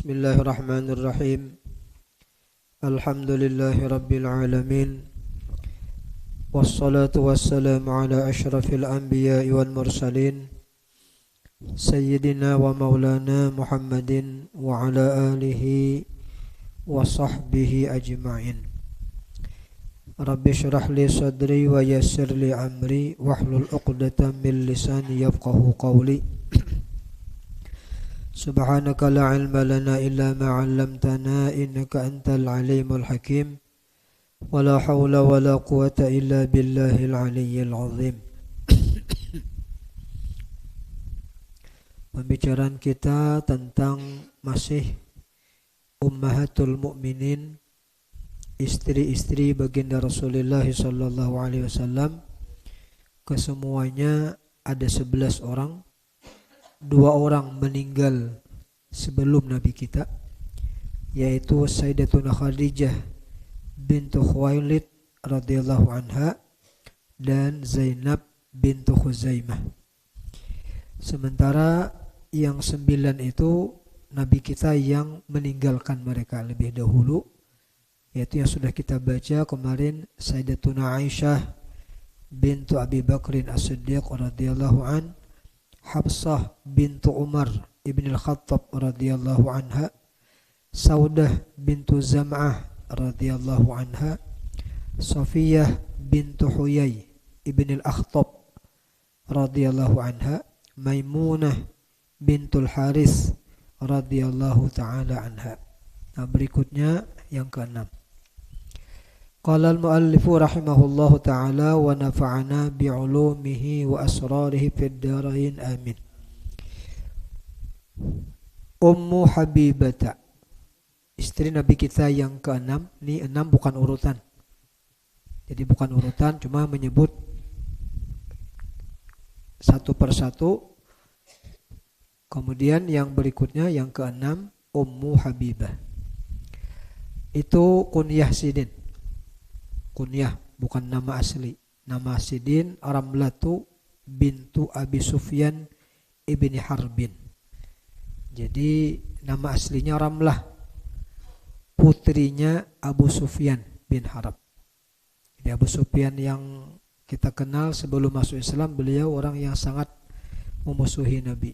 Bismillahirrahmanirrahim. Alhamdulillahi rabbil alamin. Wassalatu wassalamu ala asyrafil anbiya'i wal mursalin Sayyidina wa maulana Muhammadin wa ala alihi wa sahbihi ajma'in. Rabbi syrah li sadri wa yassir li amri wahlul 'uqdatam min lisani yafqahu qawli. Subhanaka la ilma lana illa ma 'allamtana innaka antal alimul hakim. Wala hawla wala quwata illa billahil aliyyil azim. Pembicaraan kita tentang masih ummahatul mukminin, istri-istri baginda Rasulullah sallallahu alaihi wasallam. Kesemuanya ada 11 orang. 2 orang meninggal sebelum Nabi kita, yaitu Sayyidatuna Khadijah bintu Khuwailid radhiyallahu anha dan Zainab bintu Khuzaimah. Sementara yang 9 itu Nabi kita yang meninggalkan mereka lebih dahulu, yaitu yang sudah kita baca kemarin, Sayyidatuna Aisyah bintu Abi Bakrin As-Siddiq radhiyallahu an, Hafsah bintu Umar ibn al-Khattab radhiyallahu anha, Saudah bintu Zam'ah radhiyallahu anha, Safiyah bintu Huyai ibn al-Akhtab radhiyallahu anha, Maimunah bintul Haris radhiyallahu ta'ala anha. Nah, berikutnya yang ke-6. Qala al-muallifu rahimahullahu ta'ala wa nafa'ana bi'ulumihi wa asrarihi fid darain amin. Ummu Habibata, istri Nabi kita yang ke-6. Ini 6 bukan urutan. Jadi bukan urutan, cuma menyebut satu persatu. Kemudian yang berikutnya yang ke-6 Ummu Habibah. Itu kunyah Sidin. Kunyah, bukan nama asli. Nama Sidin Ramlatu bintu Abi Sufyan ibni Harbin. Jadi nama aslinya Ramlah, putrinya Abu Sufyan bin Harb. Jadi Abu Sufyan yang kita kenal sebelum masuk Islam, beliau orang yang sangat memusuhi Nabi.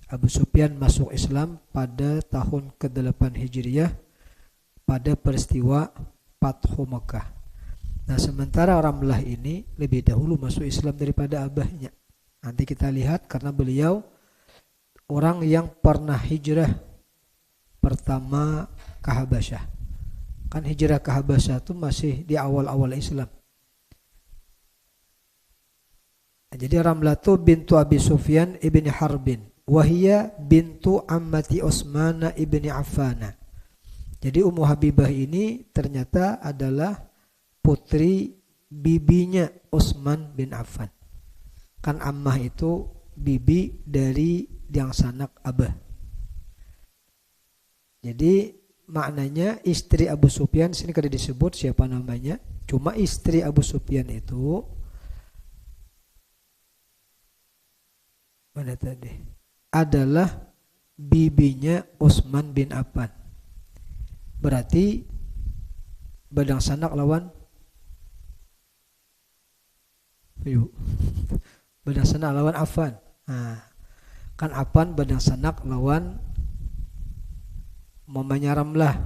Abu Sufyan masuk Islam pada tahun ke-8 Hijriyah pada peristiwa Fathu Makkah. Nah, sementara Ramlah ini lebih dahulu masuk Islam daripada abahnya. Nanti kita lihat, karena beliau orang yang pernah hijrah pertama ke Habasyah. Kan hijrah ke Habasyah itu masih di awal-awal Islam. Jadi Ramlatu bintu Abi Sufyan ibni Harbin, wahia bintu ammati Utsman ibni Affan. Jadi Ummu Habibah ini ternyata adalah putri bibinya Utsman bin Affan. Kan ammah itu bibi dari yang sanak abah. Jadi maknanya istri Abu Sufyan, sini kada disebut siapa namanya. Cuma istri Abu Sufyan itu mana tadi? Adalah bibinya Utsman bin Affan. Berarti badang sanak lawan badang sanak lawan Affan. Nah, kan Affan badang sanak lawan mamanya Ramlah.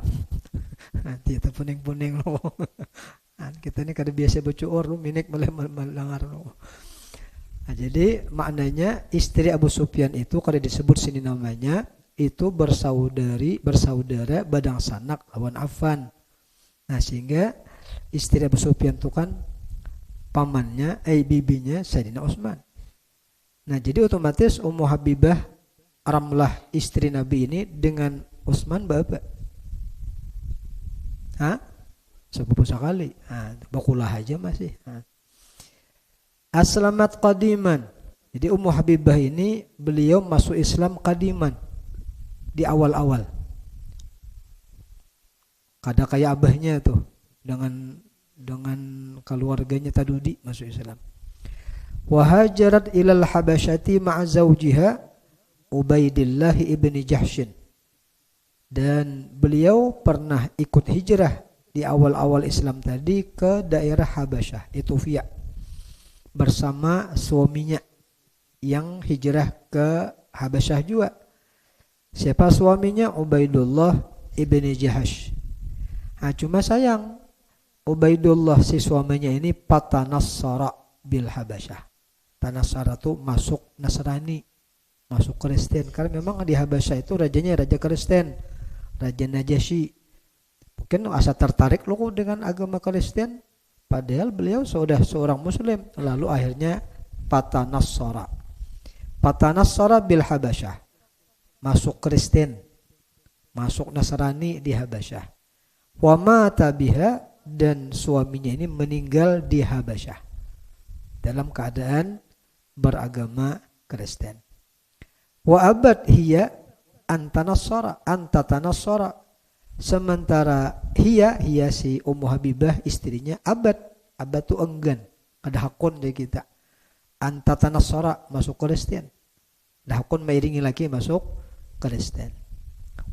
Nanti itu puning-puning lo. Kita ini kada biasa bercuur lu minik melangar lo. Nah, jadi maknanya istri Abu Sufyan itu kada disebut sini namanya, itu bersaudara badang sanak lawan Affan. Nah, sehingga istri Abu Sufyan itu kan pamannya, bibinya Sayyidina Utsman. Nah, jadi otomatis Ummu Habibah Ramlah istri Nabi ini dengan Utsman bapak. Sepupu sekali. Bakulah aja masih. Aslamat qadiman. Jadi Ummu Habibah ini beliau masuk Islam qadiman, di awal-awal. Kada kayak abahnya tuh dengan keluarganya tadudi masuk Islam. Wahajarat ilal Habasyati ma'a zawjiha Ubaidillah ibni Jahshin. Dan beliau pernah ikut hijrah di awal-awal Islam tadi ke daerah Habasyah, Ethiopia, bersama suaminya yang hijrah ke Habasyah juga. Siapa suaminya? Ubaidullah ibni Jahash. Nah, cuma sayang, Ubaidullah si suaminya ini patanassara bil Habasyah. Tanassara itu masuk Nasrani, masuk Kristen. Karena memang di Habasyah itu rajanya raja Kristen, Raja Najasyi. Mungkin asa tertarik loh dengan agama Kristen, padahal beliau sudah seorang Muslim. Lalu akhirnya patanassara bil Habasyah, masuk Kristen, masuk Nasrani di Habasyah. Wa mata biha, dan suaminya ini meninggal di Habasyah dalam keadaan beragama Kristen. Wa abad hiya antatanassara, sementara hiya si Ummu Habibah istrinya abad itu enggan, ada hakun dari kita. Antatanassara masuk Kristen, ada hakun meiringi lagi masuk Kristen.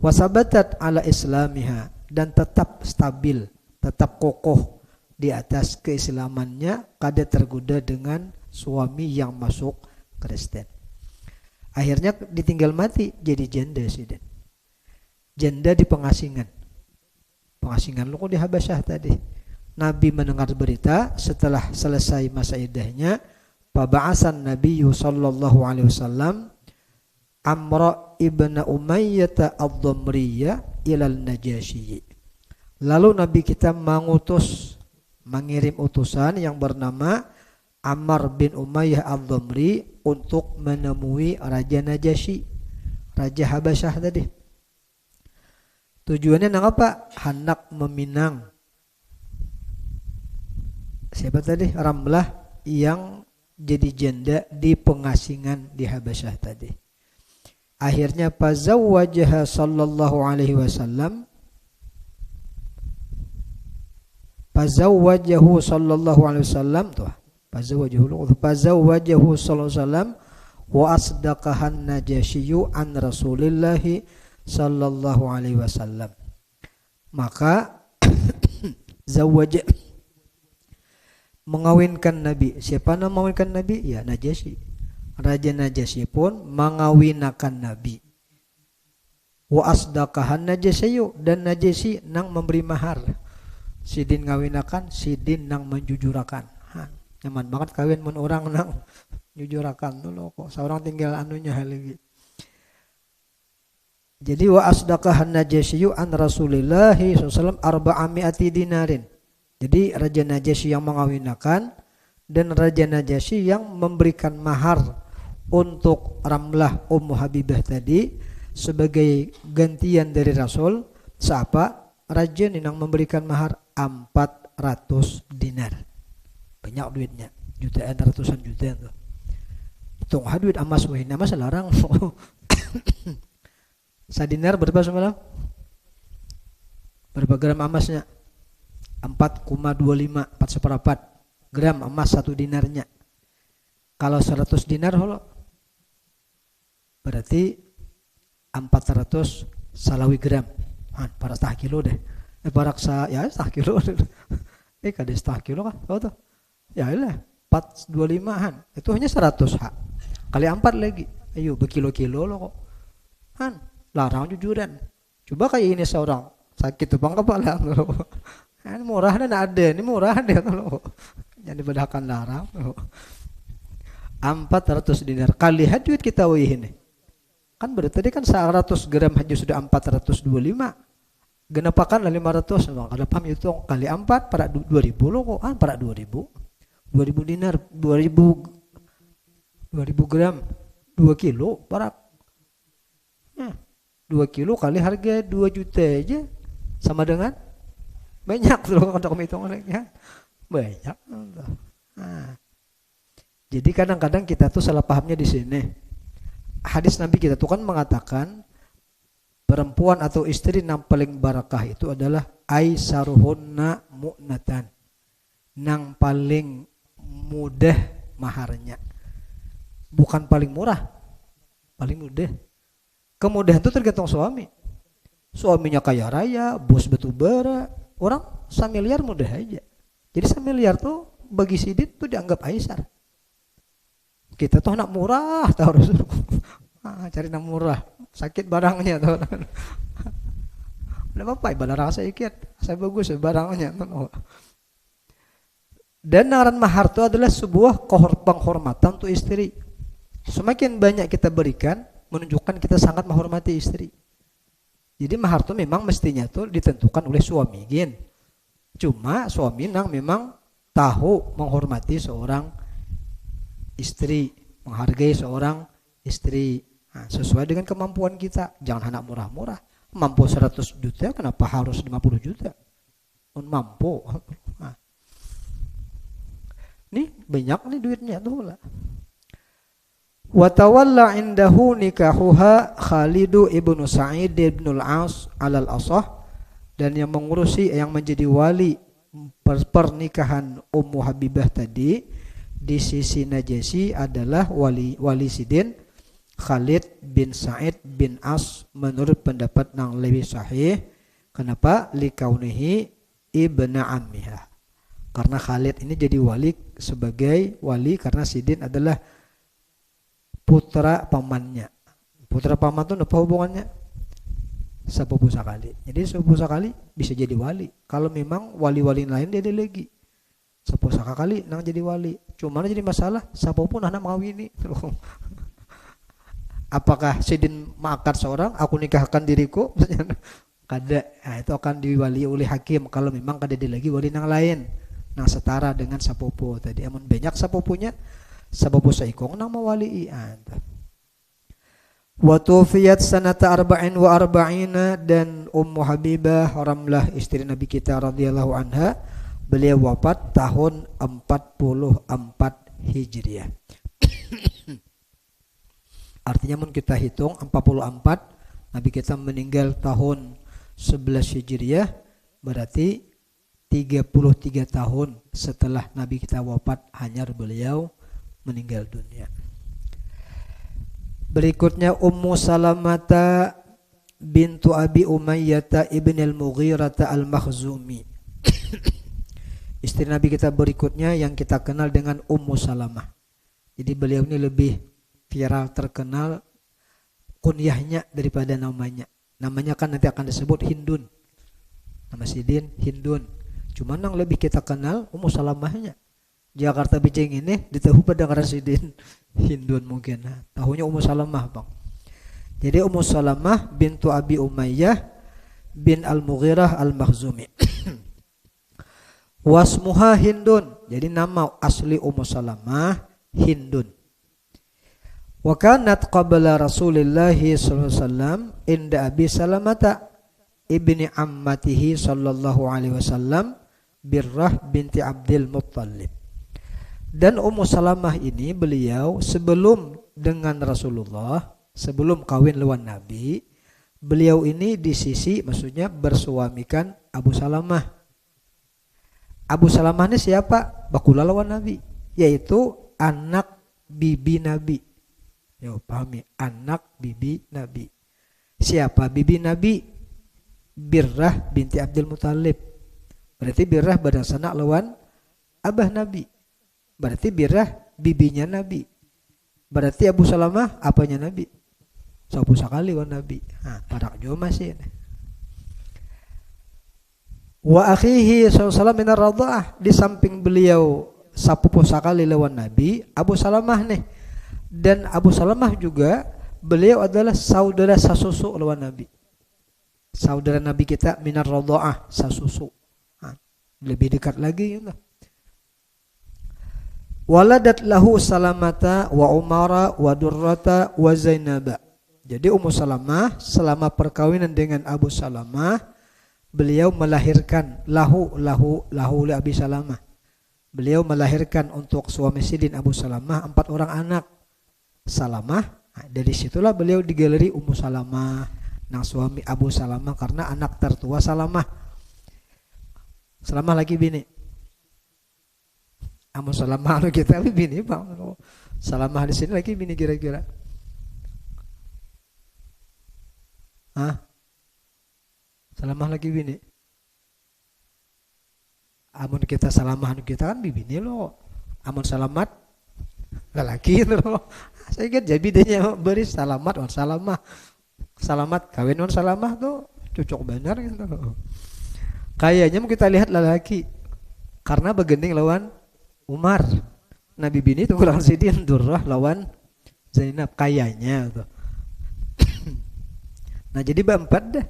Wasabatat ala islamiha, dan tetap stabil, tetap kokoh di atas keislamannya, kada tergoda dengan suami yang masuk Kristen. Akhirnya ditinggal mati jadi janda sih, Den. Janda di pengasingan lu kok di Habasyah tadi. Nabi mendengar berita setelah selesai masa iddahnya, paba'asan Nabi sallallahu alaihi wasallam Amra ibn Umayyah ad-Dhamriyah ilal Najasyi. Lalu Nabi kita mengirim utusan yang bernama Ammar bin Umayyah ad-Dhamri untuk menemui Raja Najasyi, Raja Habasyah tadi. Tujuannya apa? Hendak meminang siapa tadi? Ramlah yang jadi janda di pengasingan di Habasyah tadi. Akhirnya fazawwajaha sallallahu alaihi wasallam, fazawwajahu sallallahu alaihi wasallam tuh. Fazawwajahu sallallahu alaihi wasallam wa asdaqahan Najasyi an Rasulillah sallallahu alaihi wasallam. Maka zawwaja, mengawinkan Nabi. Siapa nama mengawinkan Nabi? Ya, Najasyi. Raja Najasyi pun mengawinakan Nabi. Wa asdaqahan Najasyi, dan Najasyi nang memberi mahar. Sidin ngawinakan, sidin nang menjujurakan. Nyaman banget kawin mun orang nang jujurakan dulu kok. Seorang tinggal anunya lagi. Jadi wa asdaqahan Najasyi an Rasulillah sallallahu alaihi wasallam 400 dinarin. Jadi Raja Najasyi yang mengawinakan dan Raja Najasyi yang memberikan mahar untuk Ramlah Ummu Habibah tadi sebagai gantian dari Rasul. Siapa? Raja yang memberikan mahar 400 dinar. Banyak duitnya, jutaan, ratusan juta itu. Hitung duit emas wah, emas larang. Sadinar berapa semalam? Berapa gram emasnya? 4,25, 4 gram emas 1 dinarnya. Kalau 100 dinar holo, berarti 400 salawi gram. Para setengah kilo deh. Barak ya setengah kilo. Kades setengah kilo kan? Tahu tuh? Ya lah, 425-an. Itu hanya 100 hak. Kali 4 lagi. Ayo berkilo-kilo lo kok. Larang jujuran. Coba kayak ini seorang sakit tupang kepala lo. Ini murah dan ada, ini murah deh lo. Jangan dibedakan larang. 400 dinar kali duit kita ini. Kan berarti tadi kan 100 gram haji sudah 425. Genapakan 500. Kalau paham itu kali 4 pada 2000 lo kok. Pada 2000. 2000 dinar, 2000 gram, 2 kilo parak. 2 kilo kali harga 2 juta aja sama dengan banyak loh untuk hitungannya. Banyak. Jadi kadang-kadang kita tuh salah pahamnya di sini. Hadis Nabi kita tuh kan mengatakan perempuan atau istri yang paling barakah itu adalah aisaruhunna mu'natan, nang paling mudah maharnya, bukan paling murah, paling mudah. Kemudahan itu tergantung suami. Suaminya kaya raya, bos batubara, orang samiliar mudah aja. Jadi samiliar tuh bagi Sidin tuh dianggap aisar. Kita tuh anak murah tahu Rasul. Cari anak murah, sakit barangnya tahu. Udah apa ibadah rasa ikut, saya bagus barangnya. Dan naran mahar itu adalah sebuah penghormatan untuk istri. Semakin banyak kita berikan, menunjukkan kita sangat menghormati istri. Jadi mahar itu memang mestinya tuh ditentukan oleh suami, gin. Cuma suami nang memang tahu menghormati seorang istri, menghargai seorang istri. Nah, sesuai dengan kemampuan kita. Jangan anak murah-murah. Mampu 100 juta, kenapa harus 50 juta? Mampu. Nah. Nih banyak nih duitnya tuh lah. Wa tawalla indahu nikahuha Khalidu ibnu Sa'id ibnu al-As alal asah, dan yang mengurusi yang menjadi wali pernikahan Ummu Habibah tadi di sisi Najasyi adalah wali Sidin Khalid bin Sa'id bin As menurut pendapat yang lebih sahih. Kenapa? Likaunihi ibna ammiha. Karena Khalid ini jadi wali sebagai wali karena Sidin adalah putra pamannya. Putra paman itu apa hubungannya? Sepupu sakali. Jadi sepupu sakali bisa jadi wali. Kalau memang wali-wali lain dia ada lagi. Sepupu sakali nang jadi wali. Cuma jadi masalah sepupu anak mawini. Apakah Sidin mengangkat seorang, aku nikahkan diriku? Kada. Nah, itu akan diwali oleh hakim kalau memang kada ada lagi wali nang lain. Nang setara dengan sepupu tadi. Amun banyak sepupunya, sepupu saikong nang mawaliian. Wa tufiyat sanata arba'in wa arba'ina, dan Ummu Habibah Ramlah istri Nabi kita radhiyallahu anha, beliau wafat tahun 44 Hijriah. Artinya mun kita hitung 44, Nabi kita meninggal tahun 11 Hijriah, berarti 33 tahun setelah Nabi kita wafat hanyar beliau meninggal dunia. Berikutnya Ummu Salamata bintu Abi Umayyah ibn al-Mughirah al-Makhzumi. Istri Nabi kita berikutnya yang kita kenal dengan Ummu Salamah. Jadi beliau ini lebih viral terkenal kunyahnya daripada namanya. Namanya kan nanti akan disebut Hindun. Nama Sidin Hindun. Cuman yang lebih kita kenal Ummu Salamahnya. Jakarta Bijeng ini ditahu pada ngaran Sidin Hindun mungkin. Nah, tahunya Ummu Salamah, Bang. Jadi Ummu Salamah bintu Abi Umayyah bin Al-Mughirah Al-Makhzumi. Wasmuha Hindun. Jadi nama asli Ummu Salamah Hindun. Wa kanat qabla Rasulillah sallallahu alaihi wasallam inda Abi Salamata ibni ammatihi sallallahu alaihi wasallam Birrah binti Abdul Muttalib. Dan Ummu Salamah ini beliau sebelum dengan Rasulullah, sebelum kawin lawan Nabi, beliau ini di sisi maksudnya bersuamikan Abu Salamah. Abu Salamah ini siapa? Bakula lawan Nabi, yaitu anak bibi Nabi. Yo, pahami, anak bibi Nabi. Siapa bibi Nabi? Birrah binti Abdul Muttalib. Berarti Birrah berdasarkan lawan abah Nabi. Berarti Birrah bibinya Nabi. Berarti Abu Salamah apanya Nabi? Sapu sakali wan Nabi. Nah, parak juga masih. Wa akhihi sallallahu alaihi wasallam min ar-radha'ah, di samping beliau sapu sakali lawan Nabi, Abu Salamah nih. Dan Abu Salamah juga beliau adalah saudara sasusu lawan Nabi. Saudara Nabi kita minar radha'ah, sasusu. Nah, lebih dekat lagi ya. Waladat lahu Salamata wa Umara wa Durrata wa Zainaba. Jadi Ummu Salamah selama perkawinan dengan Abu Salamah, beliau melahirkan lahu li Abi Salamah. Beliau melahirkan untuk suami Sidin Abu Salamah 4 orang anak. Salamah, nah, dari situlah beliau digelari Ummu Salamah, nang suami Abu Salamah karena anak tertua Salamah. Salamah lagi bini. Amu Salamah anu kita bini Bang. Salamah di sini lagi bini kira-kira. Hah? Salamah lagi bini. Amun kita salamahan kita kan bibini lo. Amun salamat lelaki itu lo. Saya kan jadi bedanya beri salamat wan salamah. Salamat kawin wan salamah tuh cocok benar gitu. Kayaknya mau kita lihat lelaki karena begending lawan Umar. Nabi bini itu kurang sidin Durrah lawan Zainab kayaknya tuh. Nah jadi berempat deh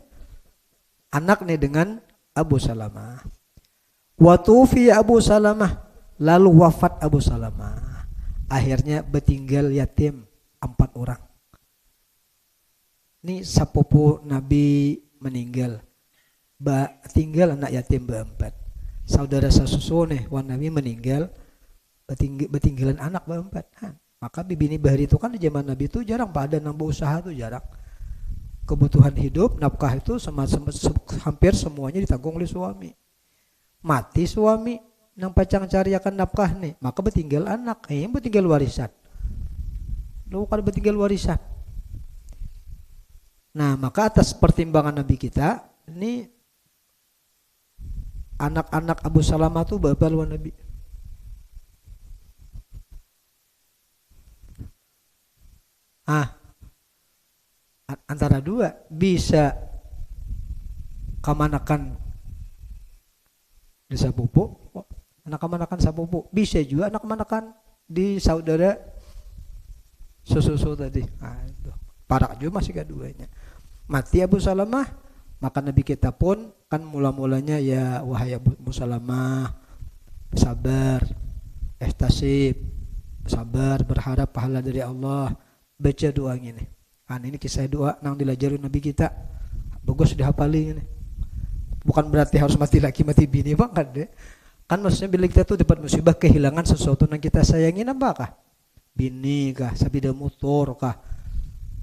anak nih dengan Abu Salamah. Watufi Abu Salamah, lalu wafat Abu Salamah. Akhirnya bertinggal yatim 4 orang. Ini sepupu Nabi meninggal. Tinggal anak yatim berempat. Saudara sesusu nih, wan Nabi meninggal, bertinggalan anak berempat. Maka bibini bahari itu kan di zaman Nabi itu jarang pada nambah usaha tuh jarang. Kebutuhan hidup, nafkah itu hampir semuanya ditanggung oleh suami. Mati suami, nang pacang cari akan nafkah nih, maka bertinggal anak, yang bertinggal warisan. Lalu kalau bertinggal warisan. Nah, maka atas pertimbangan Nabi kita, ini anak-anak Abu Salamah itu berapa luar Nabi? Antara 2 bisa kamanakan di sapupu, anak kamanakan sapupu, bisa juga anak kamanakan di saudara susu tadi. Itu parak juga masih keduanya. Mati Abu Salamah, maka Nabi kita pun kan mula-mulanya ya wahai Abu Salamah, sabar, ihtasib, sabar, berharap pahala dari Allah, baca doa ini. Ini kisah doa nang dilajari Nabi kita. Bagus dihafalin ini. Bukan berarti harus mati laki mati bini banget deh. Kan maksudnya bila kita tuh dapat musibah kehilangan sesuatu yang kita sayangin apakah? Bini kah, sepeda motor kah,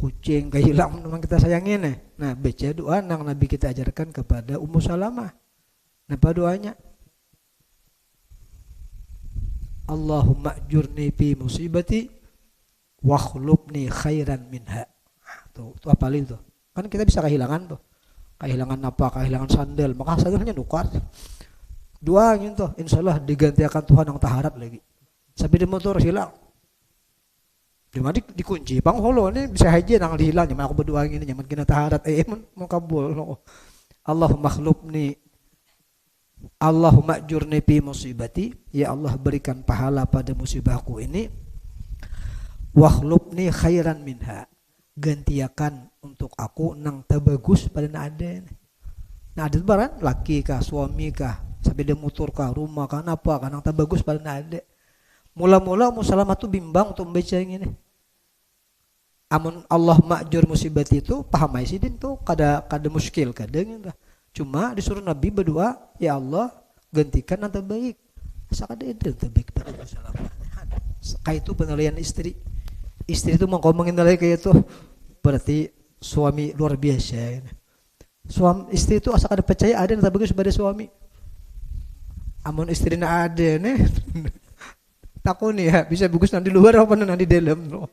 kucing kehilangan memang kita sayangin nih. Nah, baca doa nang Nabi kita ajarkan kepada Ummu Salamah. Apa doanya? Allahumma ajurni fi musibati wa khulubni khairan minha. Tuh apalin tuh. Kan kita bisa kehilangan tuh. Kehilangan apa? Kehilangan sandal. Maka sandalnya nukar. Doanya tuh insyaallah digantikan Tuhan yang taharat lagi. Sepeda motor hilang. Cuma dikunci. Bang holo ini bisa haji nang dihilang. Cuma aku berdoa gini nyaman kena taharat. Mau kabul. Allahumma khlubni. Allahumma ajurni fi musibati. Ya Allah berikan pahala pada musibahku ini. Wa khlubni khairan minha. Gantiakan untuk aku nang terbagus pada ada. Nah ada barang laki kah, suami kah, sepeda motor kah, rumah kah, apa kah nang terbagus pada ada. Mula-mula Ummu Salamah tuh bimbang untuk membaca yang ini. Amun Allah ma'jur musibat itu paham aisidin tuh kada muskil kadang itu. Cuma disuruh Nabi berdoa, ya Allah gantikan yang terbaik. Asa kada ada terbaik pada Ummu Salamah. Kayak itu penilaian istri. Istri itu mau ngomongin lagi kayak itu berarti suami luar biasa. Suami istri itu asal ada percaya ada yang terbagus pada suami. Amun istri nak ada nih takut nih ya bisa bagus nanti luar apa nanti dalam.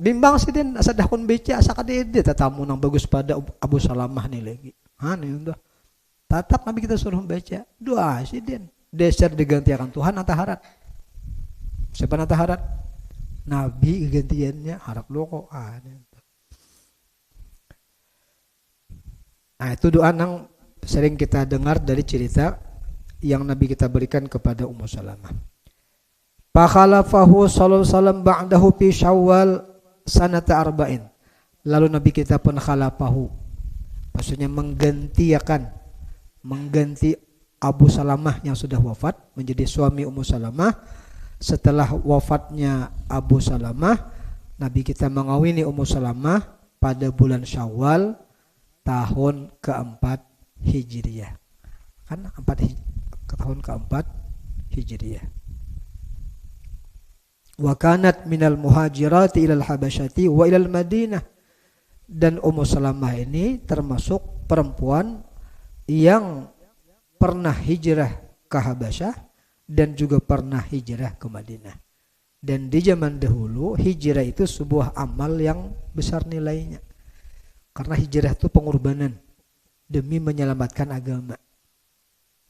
Bimbang sih den asal dakun beca asal kada ada tatamu nang bagus pada Abu Salamah nih lagi. Nih udah. Tatap Nabi kita suruh baca doa sih den. Dasar digantikan Tuhan atau harap. Siapa nanti harap? Nabi gantiannya harap loko. Nah itu doa yang sering kita dengar dari cerita yang Nabi kita berikan kepada Ummu Salamah. Fakhalafahu sallallahu alaihi wasallam ba'dahu fi Syawal sanata arba'in. Lalu Nabi kita pun khalafahu. Maksudnya mengganti Abu Salamah yang sudah wafat menjadi suami Ummu Salamah. Setelah wafatnya Abu Salamah, Nabi kita mengawini Ummu Salamah pada bulan Syawal tahun keempat Hijriyah. Kan tahun keempat Hijriyah. Wa kanat minal muhajirati ilal habasyati wa ilal Madinah. Dan Ummu Salamah ini termasuk perempuan yang pernah hijrah ke Habasyah dan juga pernah hijrah ke Madinah. Dan di zaman dahulu hijrah itu sebuah amal yang besar nilainya. Karena hijrah itu pengorbanan demi menyelamatkan agama.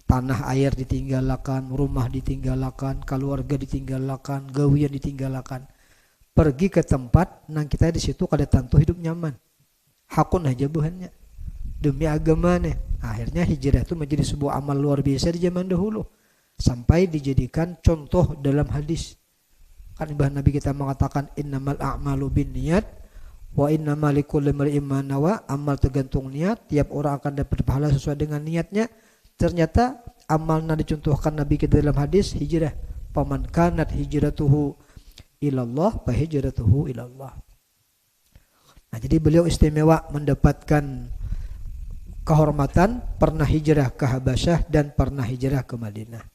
Tanah air ditinggalkan, rumah ditinggalkan, keluarga ditinggalkan, gawian ditinggalkan. Pergi ke tempat nang kita di situ kada tentu hidup nyaman. Hakun aja buhannya. Demi agamanya. Akhirnya hijrah itu menjadi sebuah amal luar biasa di zaman dahulu. Sampai dijadikan contoh dalam hadis. Kan Nabi kita mengatakan innamal a'malu binniyat wa innamal likulli imrin ma nawa. Amal tergantung niat, tiap orang akan dapat pahala sesuai dengan niatnya. Ternyata amalnya dicontohkan Nabi kita dalam hadis hijrah. Paman kanat hijratuhu ilallah fa hijratuhu ilallah. Nah, jadi beliau istimewa mendapatkan kehormatan pernah hijrah ke Habasyah dan pernah hijrah ke Madinah.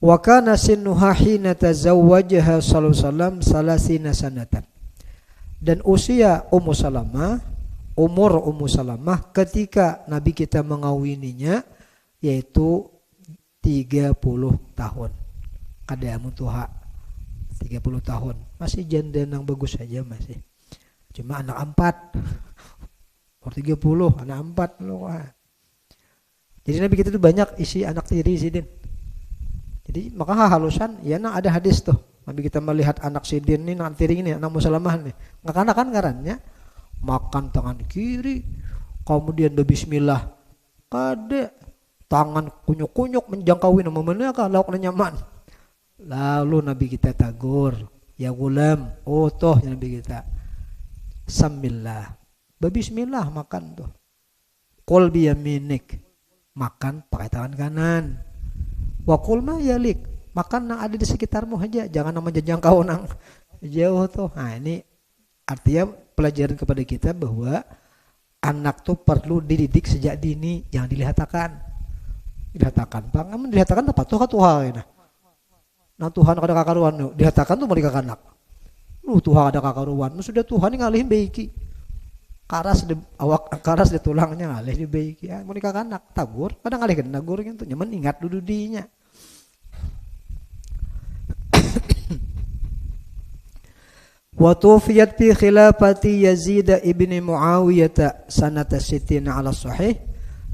Wa kana sinnuha hina tazawwajaha sallallahu alaihi wasallam salasina sanatan. Dan usia Ummu Salamah, umur Ummu Salamah ketika Nabi kita mengawininya yaitu 30 tahun. Kada mutuha 30 tahun. Masih janda yang bagus saja masih. Cuma anak 4. Umur 30, anak 4 loh. Jadi Nabi kita itu banyak isi anak tiri sidin. Jadi maka halusan ya ada hadis tuh. Nabi kita melihat anak sidin ini, anak tiri ini, anak Musalamah nih. Ngakanak kan ngarannya makan tangan kiri, kemudian bismillah. Kada tangan kunyuk-kunyuk menjangkaui nama mana kah lauknya nyaman. Lalu Nabi kita tagur, ya gulam, oh toh ya Nabi kita. Samillah. Bismillah makan tuh. Qul biyaminik. Makan pakai tangan kanan. Wa qul ma yalik. Makan yang ada di sekitarmu aja, jangan nama jangkau nang jauh tuh. Nah, ini artinya pelajaran kepada kita bahwa anak tuh perlu dididik sejak dini, jangan dilihatakan. Dilihatakan, pangaman dilihatakan apa tuh Tuhan ya. Nah Tuhan ada kakaruan tuh, dilihatakan tuh mereka anak. Tuhan ada kakaruan, sudah Tuhan yang ngalihin baiki. Karas di awak, karas di tulangnya ngalih di baiki. Ya, mereka anak tagur, kadang ngalih kan tagur gitu, nyaman ingat dulu dinya. Wa tufiyat fi khilafati Yazid ibn Muawiyah sanata sittina ala sahih.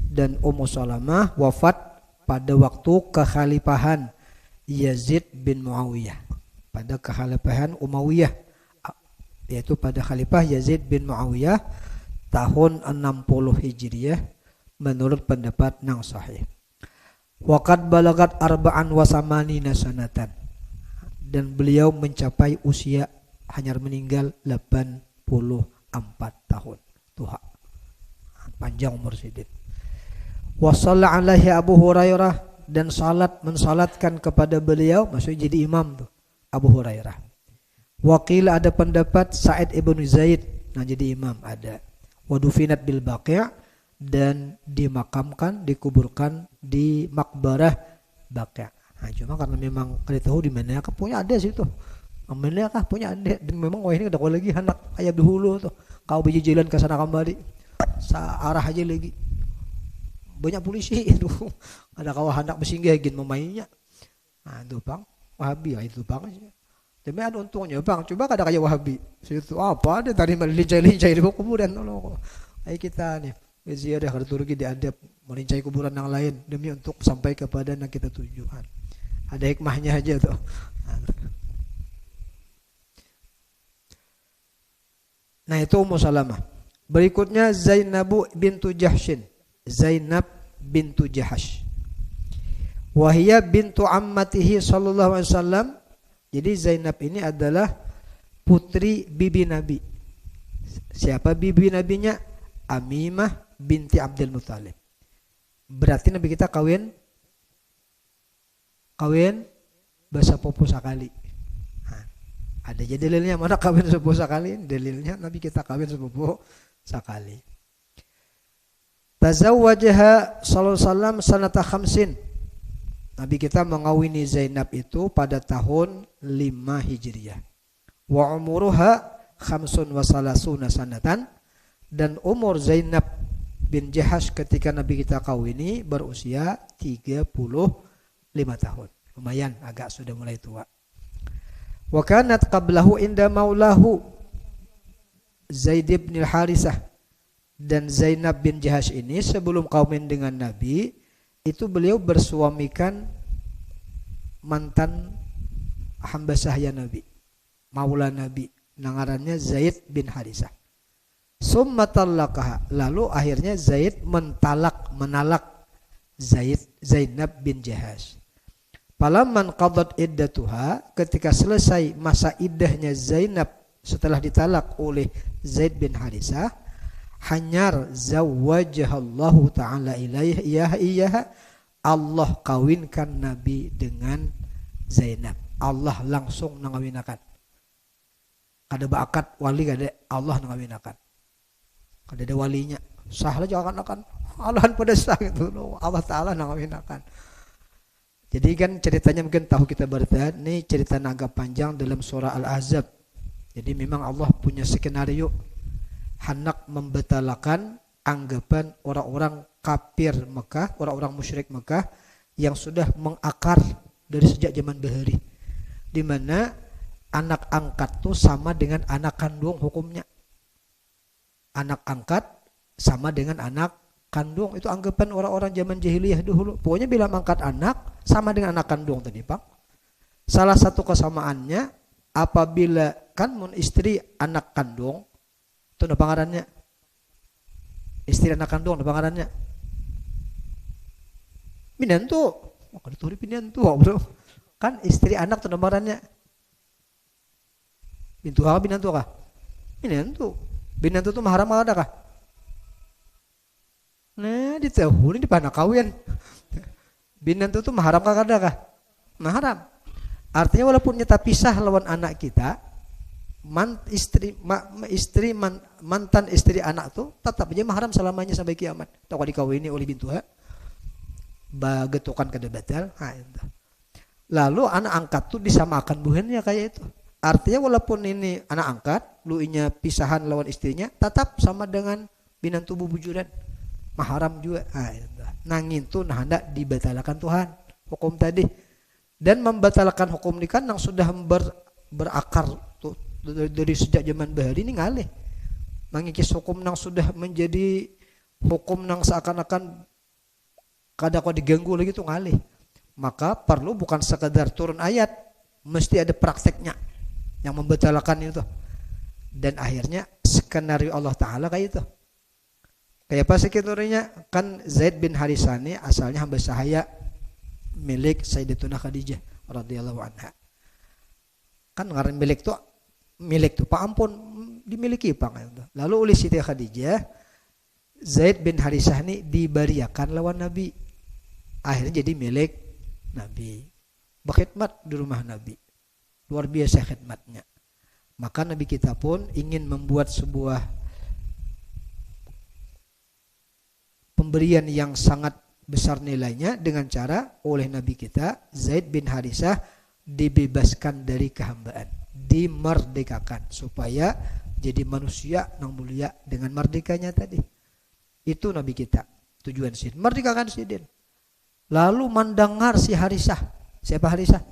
Dan Ummu Salamah wafat pada waktu kekhalifahan Yazid bin Muawiyah, pada kekhalifahan Umayyah, yaitu pada khalifah Yazid bin Muawiyah tahun 60 Hijriyah menurut pendapat nang sahih. Waqad balagat arba'an wa samanina sanatan. Dan beliau mencapai usia hanya meninggal 84 tahun. Tuhan. Panjang umur sidin. Wa shalla alaihi Abu Hurairah, dan mensalatkan kepada beliau, maksudnya jadi imam tuh Abu Hurairah. Wakil ada pendapat Sa'id ibn Zaid, nah jadi imam ada. Wa dufinat bil Baqi', dan dimakamkan, dikuburkan di makbarah Baqi'. Nah, cuma karena memang kita tahu di mana kah punya ada situ. Mana kah punya ada, dan memang ini ada lagi anak ayah dahulu tuh. Kau biji jalan ke sana kembali. Searah aja lagi. Banyak polisi itu. Ada kau anak bersinggah gin memainnya. Nah, itu Bang, Wahabi ya itu Bang aja. Tapi ada untungnya Bang, coba kada kayak Wahabi. Situ apa dia tadi melincai-lincai di kuburan loh. Ayo kita nih ziarah ke Turki diadab melincai kuburan yang lain demi untuk sampai kepada yang kita tujuan. Ada hikmahnya aja tuh. Nah, itu Ummu Salamah. Berikutnya Zainabu bintu Jahshin. Zainab bintu Jahash. Wahia bintu ammatihi sallallahu alaihi wasallam. Jadi Zainab ini adalah putri bibi Nabi. Siapa bibi Nabinya? Amimah binti Abdul Muthalib. Berarti Nabi kita kawin bahasa popo sekali. Nah, ada aja dalilnya mana kawin sepupu sekali? Dalilnya Nabi kita kawin sepupu sekali. Tazawwajaha sallallahu alaihi wasallam sanata khamsin. Nabi kita mengawini Zainab itu pada tahun 5 Hijriyah. Wa umuruha khamsun wa salasuna sanatan. Dan umur Zainab bin Jahash ketika Nabi kita kawini berusia 35 tahun. Lumayan agak sudah mulai tua. Wa kanat qablahu inda maulahu Zaid bin al-Harisah. Dan Zainab bin Jahash ini sebelum kawin dengan Nabi itu beliau bersuamikan mantan hamba sahaya Nabi, maula Nabi, nangarannya Zaid bin Harisah. Summa talaqaha, lalu akhirnya Zaid menalak Zainab bin Jahash. Falamman qadat iddatuha, ketika selesai masa iddahnya Zainab setelah ditalak oleh Zaid bin Harisah, hanyar zawwajahallahu ta'ala iyaha, Allah kawinkan Nabi dengan Zainab. Allah langsung nangawinakan. Kada bakat wali kada Allah nangawinakan. Kada ada walinya. Sah lah jangan akan Allahan pada sah gitu. Allah Ta'ala nangawinakan. Jadi kan ceritanya mungkin tahu kita berita, ini cerita agak panjang dalam surah Al-Ahzab. Jadi memang Allah punya skenario hendak membatalkan anggapan orang-orang kafir Mekah, orang-orang musyrik Mekah yang sudah mengakar dari sejak zaman bahari, di mana anak angkat tuh sama dengan anak kandung hukumnya. Anak angkat sama dengan anak kandung, itu anggapan orang-orang zaman jahiliyah dulu. Pokoknya bila angkat anak sama dengan anak kandung tadi, Pak. Salah satu kesamaannya apabila kan mun istri anak kandung itu apa ngarannya? Istri anak kandung apa ngarannya? Binantu. Oh, kada turi binantu, bro. Kan istri anak itu apa ngarannya? Bintu apa binantu kah? Binantu. Binantu itu mahram ada kah? Nah, ditahu ini di panah kawin. Binantu itu mahram kah ada kah? Mahram. Artinya walaupun nyata pisah lawan anak kita, mantan istri anak tuh tetap aja mahram selamanya sampai kiamat. Tak dikawini oleh bintuha, bagetukan kada batal. Lalu anak angkat tuh disamakan buhannya kayak itu. Artinya walaupun ini anak angkat, luinya pisahan lawan istrinya, tetap sama dengan binantu bubujuran, mahram juga. Nangin tuh nah hendak dibatalkan Tuhan hukum tadi, dan membatalkan hukum ini kan yang sudah berakar tuh dari sejak zaman bahari ini ngalih. Mengikis hukum yang sudah menjadi hukum yang seakan-akan kada kau diganggu lagi tuh ngalih. Maka perlu bukan sekadar turun ayat, mesti ada prakteknya yang membatalkan itu. Dan akhirnya skenario Allah Ta'ala kayak itu. Kayak apa skenario-nya? Kan Zaid bin Harisah ini asalnya hamba sahaya milik Sayyidatuna Khadijah radhiyallahu anha. Kan ngaran milik tuh Pak ampun dimiliki Pak. Lalu oleh Siti Khadijah, Zaid bin Harisah ini dibariakan lawan Nabi. Akhirnya jadi milik Nabi. Berkhidmat di rumah Nabi. Luar biasa khidmatnya. Maka Nabi kita pun ingin membuat sebuah pemberian yang sangat besar nilainya dengan cara oleh Nabi kita Zaid bin Harisah dibebaskan dari kehambaan, dimerdekakan supaya jadi manusia yang mulia dengan merdekanya tadi. Itu Nabi kita tujuan sidin, merdekakan sidin. Lalu mendengar si Harisah, siapa Harisah?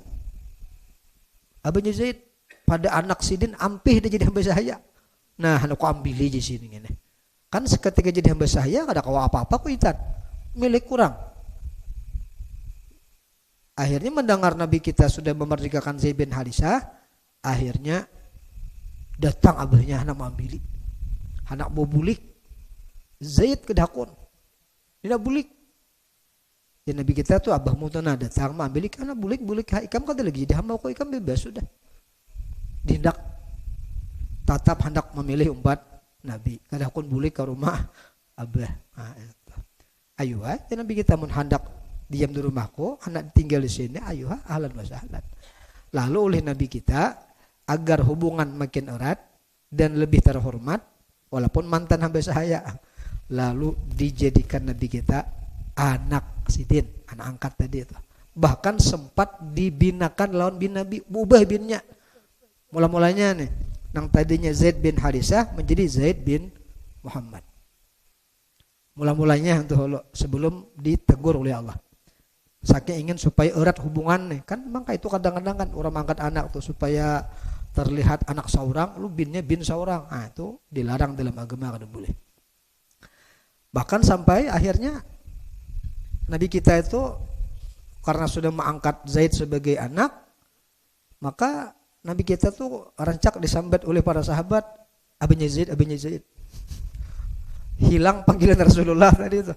Abahnya Zaid, pada anak sidin ampih dia jadi hamba sahaya. Nah, aku ambil aja sini ini. Kan seketika jadi hamba sahaya kada kawa apa-apa ku itan. Milik kurang. Akhirnya mendengar Nabi kita sudah memerdekakan Zaid bin Harisah, akhirnya datang abahnya anak mambili. Anak mau bulik. Zaid kedakon. Tidak bulik. Dan Nabi kita tuh abah mutana datang mambili karena bulik ikam kada lagi jadi hamba kok ikam bebas sudah. Dihendak tatap hendak memilih umat Nabi. Kadakon bulik ke rumah abah. Ayo dan Nabi kita mun hendak diam di rumahku, anak tinggal di sini, ayo ahlan wa sahlan. Lalu oleh Nabi kita agar hubungan makin erat dan lebih terhormat walaupun mantan hamba sahaya, lalu dijadikan Nabi kita anak sidin, anak angkat tadi itu. Bahkan sempat dibinakan lawan bin Nabi, ubah binnya. Mula-mulanya nih, yang tadinya Zaid bin Harisah menjadi Zaid bin Muhammad. Mula-mulanya untuk sebelum ditegur oleh Allah. Saking ingin supaya erat hubungan nih, kan memang itu kadang-kadang kan orang angkat anak tuh supaya terlihat anak seorang, lu binnya bin seorang. Itu dilarang dalam agama kada boleh. Bahkan sampai akhirnya Nabi kita itu karena sudah mengangkat Zaid sebagai anak, maka Nabi kita tuh rancak disambat oleh para sahabat, Abinya Zaid, Abinya Zaid. Hilang panggilan Rasulullah tadi itu.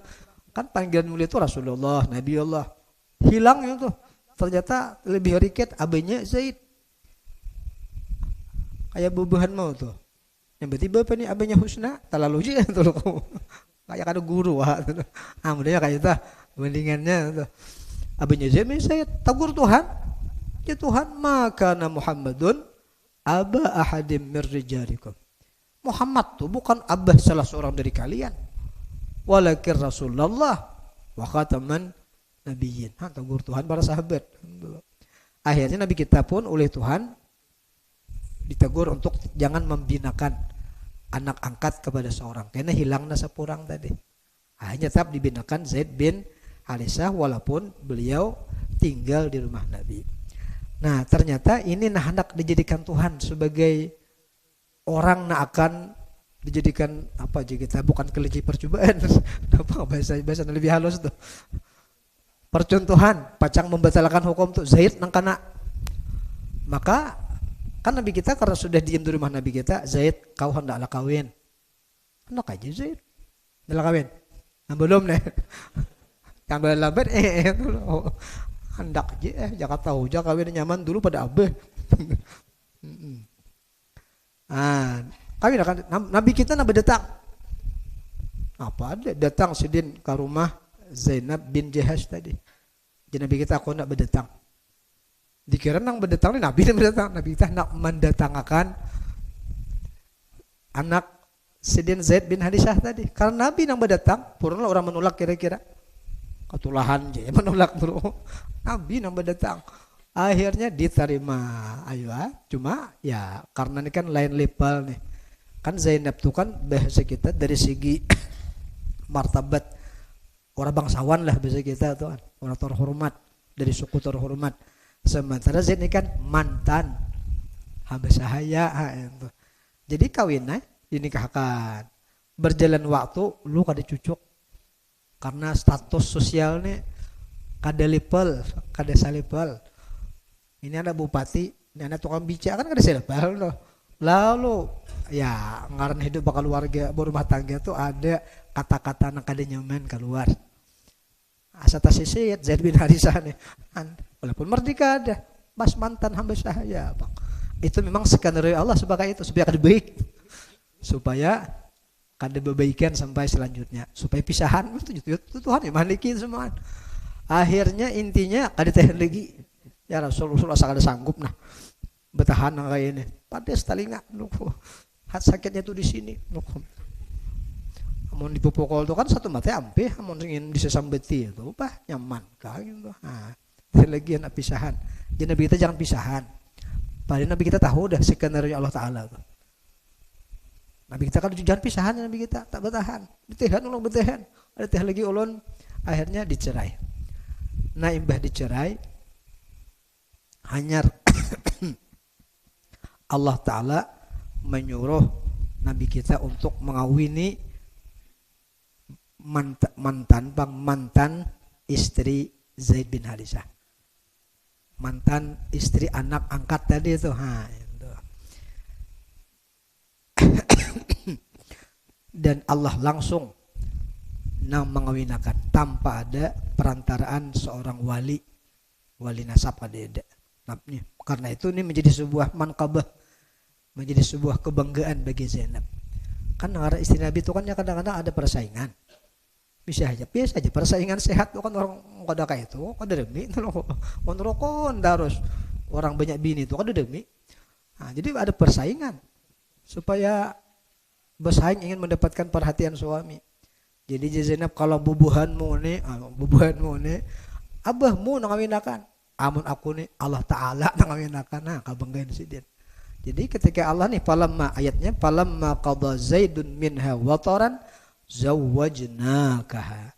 Kan panggilan mulia itu Rasulullah, Nabi Allah. Hilang itu. Ternyata lebih riket Abinya Zaid. Kayak bubuhan mau tuh. Yang tiba-tiba apa nih Abinya Husna, terlalu aja tuh loh. Kayak ada guru wah. Mudahnya kayak itu bandingannya tuh. Abinya Zaid, tegur Tuhan. Ya Tuhan, maka Muhammadun aba ahadim mir rijalikum. Muhammad tuh bukan abah salah seorang dari kalian. Walakin Rasulullah wa khataman nabiyyin. Tegur Tuhan para sahabat. Akhirnya Nabi kita pun oleh Tuhan ditegur untuk jangan membinakan anak angkat kepada seorang. Karena hilangnya sepurang tadi. Hanya tetap dibinakan Zaid bin Harisah walaupun beliau tinggal di rumah Nabi. Nah ternyata ini hendak dijadikan Tuhan sebagai orang akan dijadikan apa aja kita bukan kelinci percobaan. Apa bahasa lebih halus tuh. Percontohan, pacang membatalkan hukum tuh Zaid nang kana. Maka kan Nabi kita karena sudah diam di rumah Nabi kita, Zaid kau hendaklah kawin. Hendak aja Zaid. Hendaklah kawin. Nah, belum nih. Yang belabat hendak aja jangan tahu aja kawin nyaman dulu pada abah. Kami akan Nabi kita nabi datang. Apa ada datang sidin ke rumah Zainab bin Jahash tadi. Jadi Nabi kita aku nak berdatang. Dikira nang berdatang ni Nabi berdatang. Nabi kita nak mendatangkan anak sidin Zaid bin Harisah tadi. Karena Nabi nang berdatang, purna orang menolak kira-kira. Ketulahan je menolak dulu. Nabi nang berdatang. Akhirnya diterima. Ayo, cuma ya karena ini kan lain level nih. Kan Zainab tuh kan bahasa kita dari segi martabat orang bangsawan lah bahasa kita tuh kan. Orang terhormat dari suku terhormat. Sementara Zaid ini kan mantan hamba sahaya itu. Jadi kawinnya dinikahkan. Berjalan waktu lu kada cucuk. Karena status sosialnya kada level, kada salipal. Ini ada bupati, ini ada tukang bica kan kada salipal loh. Lalu ya ngaran hidup bakal keluarga berumah tangga tuh ada kata-kata yang kada nyaman keluar. Asata sisi Zaid bin Harisah nih. Walaupun merdeka ada, mas mantan hamba sahaya, Bang. Itu memang skenario Allah sebagai itu supaya kada baik. Supaya kada berbaikan sampai selanjutnya. Supaya pisahan itu Tuhan yang maliki semua. Akhirnya intinya kada tahan lagi. Ya Rasulullah asal kada sanggup nah. Bertahan kayak ini. Pada telinga hat sakitnya tuh di sini. Amun dipukul tuh kan satu mata ampe, amun ingin disesambeti itu bah nyaman kayak gitu. Nah, lagi nak pisahan. Jadi Nabi kita jangan pisahan. Padahal Nabi kita tahu dah skenario Allah Taala tuh. Nabi kita kan jangan pisahan Nabi kita tak bertahan. Bertahan ulun bertahan. Ada teh lagi ulun akhirnya dicerai. Nah imbah dicerai hanya Allah Ta'ala menyuruh Nabi kita untuk mengawini mantan istri Zaid bin Harisah. Mantan istri anak angkat tadi itu. Dan Allah langsung mengawinakan tanpa ada perantaraan seorang wali nasab ada. Karena itu ini menjadi sebuah manqabah, menjadi sebuah kebanggaan bagi Zainab. Kan istri Nabi itu kan kadang-kadang ada persaingan. Biasa aja persaingan sehat tuh kan orang kada kayak itu, kada demi kontrokon terus orang banyak bini itu kada demi. Nah, jadi ada persaingan supaya bersaing ingin mendapatkan perhatian suami. Jadi Zainab kalau bubuhanmu nih, abahmu ngawinakan. Amun aku nih Allah Ta'ala ngawinakan. Nah, kabanggain si dia. Jadi ketika Allah nih ayatnya falamma qadha Zaidun minha wataran zawwajnakaha.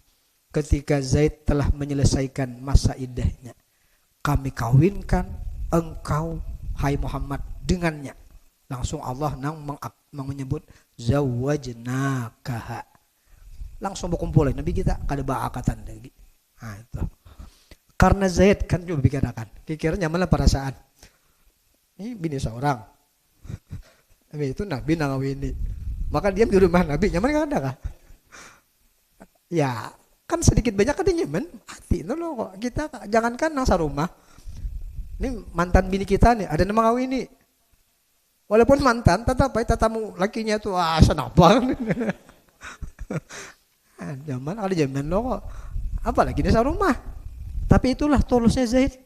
Ketika Zaid telah menyelesaikan masa iddahnya, kami kawinkan engkau hai Muhammad dengannya. Langsung Allah menyebut zawwajnakaha. langsung berkumpulin Nabi kita kada baakatan lagi. Nah, itu. Karena Zaid kan juga bicarakan. Kira-kira nyaman perasaan. Ini bini seorang. Nabi itu Nabi nangawini. Maka diam di rumah Nabi nyaman kan ada kah? Ya, kan sedikit banyak kan dia nyaman. Hati itu loh kok. Kita jangankan nang sarumah. Ini mantan bini kita nih, ada nama ngawini. Walaupun mantan, tetap baik tatamu lakinya tuh senapa. Zaman ada zaman lo kok. Apalagi di sarumah. Tapi itulah tulusnya Zaid.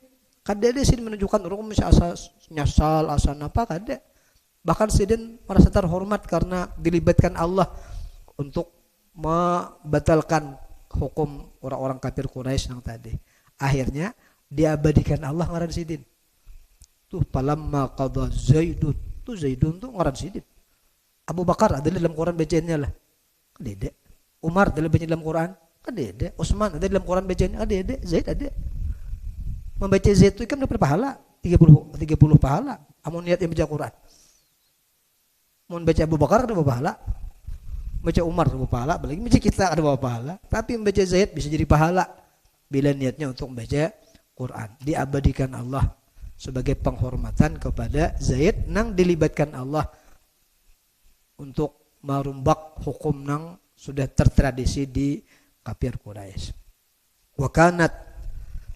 Kada dia sini menunjukkan orang masih nyasal, asa apa kada. Bahkan sidin merasa terhormat karena dilibatkan Allah untuk membatalkan hukum orang-orang kafir Quraisy yang tadi. Akhirnya diabadikan Allah ngaran sidin. Tuh palamma qada Zaidun. Tuh Zaidun tuh ngaran sidin. Abu Bakar ada dalam Quran bacaannya lah. Kadede. Umar ada dalam Quran. Kadede. Utsman ada dalam Quran bacaannya. Kadede. Zaid ada. Membaca Zaid itu kan dapat pahala 30 pahala. Amun niat yang baca Quran. Mau baca Abu Bakar ada pahala. Baca Umar ada pahala, apalagi baca kita ada pahala. Tapi membaca Zaid bisa jadi pahala bila niatnya untuk membaca Quran. Diabadikan Allah sebagai penghormatan kepada Zaid nang dilibatkan Allah untuk merombak hukum nang sudah tertradisi di kafir Quraisy. Wa kanat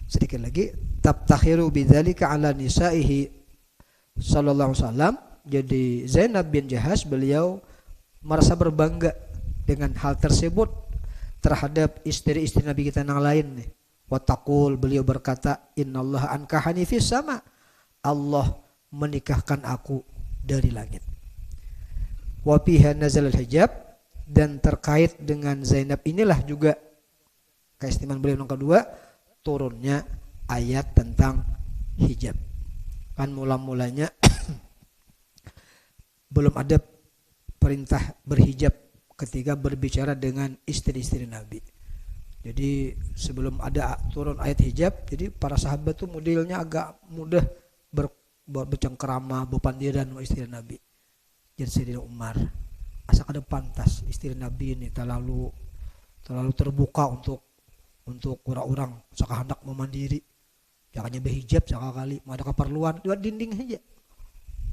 sedikit lagi tabtakhiru bidzalika ala nisaihi sallallahu alaihi wasallam. Jadi Zainab bin Jahash beliau merasa berbangga dengan hal tersebut terhadap istri-istri Nabi kita yang lain nih. Wa taqul beliau berkata innallaha ankahani fis sama. Allah menikahkan aku dari langit. Wa fiha nazal al-hijab dan terkait dengan Zainab inilah juga keistimewaan beliau yang kedua turunnya ayat tentang hijab. Kan mula-mulanya belum ada perintah berhijab ketika berbicara dengan istri-istri Nabi. Jadi sebelum ada turun ayat hijab, jadi para sahabat tuh modelnya agak mudah bercengkerama, berpandiran sama istri Nabi. Jadi Sayyidina Umar, asa kada pantas istri Nabi ini terlalu terbuka untuk orang-orang saka hendak memandiri. Jangannya berhijab sekali, ada keperluan lewat dinding saja.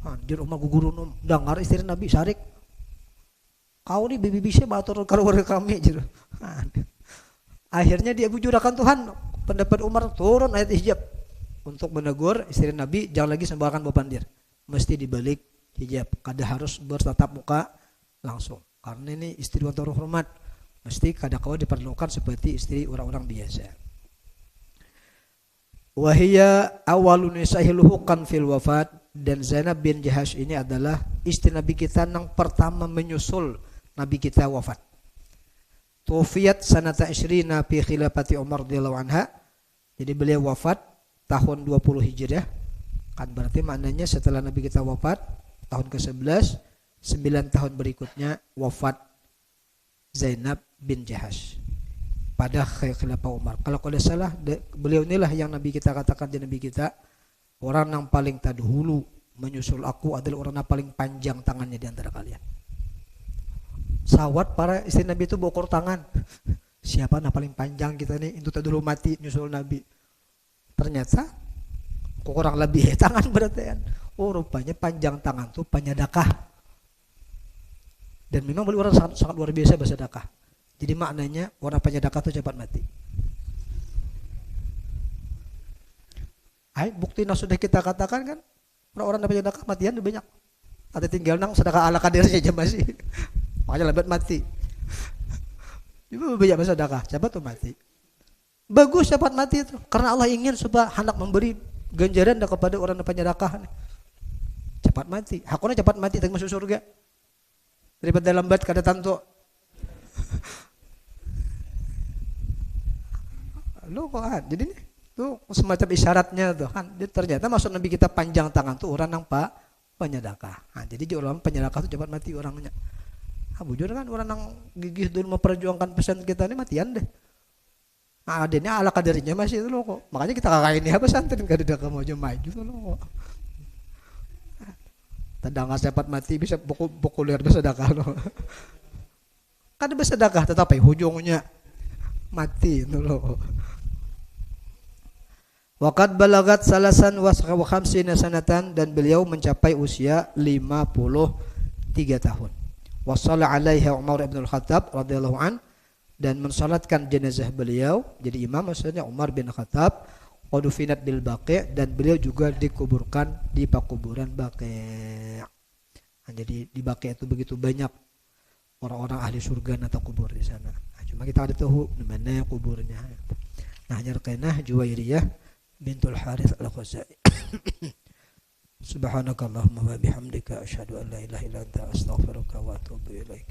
Anjir Umar gugurun dengar istri Nabi Syarik. Kau nih bibi bisa batur keluarga kami gitu. Akhirnya dia bujurakan Tuhan. Pendapat Umar turun ayat hijab untuk menegur istri Nabi jangan lagi sembarangan berpandir. Mesti dibalik hijab. Kada harus bertatap muka langsung. Karena ini istri wanita hormat. Mesti kada kau diperlukan seperti istri orang-orang biasa. Wahia awalun nisahiluhukan fil wafat. Dan Zainab bin Jahash ini adalah istri Nabi kita yang pertama menyusul Nabi kita wafat. Tuwfiyat sanata isrina fi khilafati Umar radhiyallahu anha. Jadi beliau wafat tahun 20 Hijriah. Kan berarti maknanya setelah Nabi kita wafat tahun ke-11, 9 tahun berikutnya wafat Zainab bin Jahash pada khilafah Umar. Kalau tidak salah beliau inilah yang Nabi kita katakan di Nabi kita, orang yang paling terdahulu menyusul aku adalah orang yang paling panjang tangannya di antara kalian. Sawat para istri Nabi itu bokur tangan. Siapa yang paling panjang kita nih? Itu terdahulu mati nyusul Nabi. Ternyata kurang lebih tangan berarti kan. Oh rupanya panjang tangan tuh penyedekah. Dan memang beliau orang sangat luar biasa bersedekah. Jadi maknanya orang penyedekah tuh cepat mati. Bukti yang sudah kita katakan kan orang-orang yang sedekah matian lebih banyak. Ada tinggal nang sedekah ala kadir saja masih. Makanya lebat mati. Ibu banyak bersedekah, cepat tuh mati. Bagus cepat mati itu karena Allah ingin supaya hendak memberi ganjaran kepada orang yang penyedekah. Cepat mati. Hakuna cepat mati tak masuk surga. Daripada lambat kada tantu. Lo kok jadi nih itu semacam isyaratnya tuh kan. Ternyata maksud Nabi kita panjang tangan tuh orang yang penyedekah. Nah, jadi orang penyedekah tuh cepat mati orangnya. Bujur kan orang yang gigih dulu memperjuangkan pesan kita ini matian deh. Nah, adanya ala kadarnya masih itu loh kok. Makanya kita kakak ini apa pesantren kada ada mau maju tuh loh kok. Tadang cepat mati bisa populer bersedekah loh. Kan bersedekah tetapi ujungnya mati itu loh. Waqad balagat salasan wa khamsina sanatan, dan beliau mencapai usia 53 tahun. Wa shalla alaiha Umar bin Al-Khattab radhiyallahu an, dan mensalatkan jenazah beliau, jadi imam maksudnya Umar bin Khattab, wa dufinat bil Baqi', dan beliau juga dikuburkan di pakuburan Baqi'. Nah, jadi di Baqi' itu begitu banyak orang-orang ahli surga atau kubur di sana. Nah, cuma kita ada tahu di mana kuburnya. Nah, nyarkainah Juwairiyah bintul Harith al-Khuzai. Subhanakallahumma wa bihamdika asyhadu an la ilaha illa anta astaghfiruka wa atubu ilaik.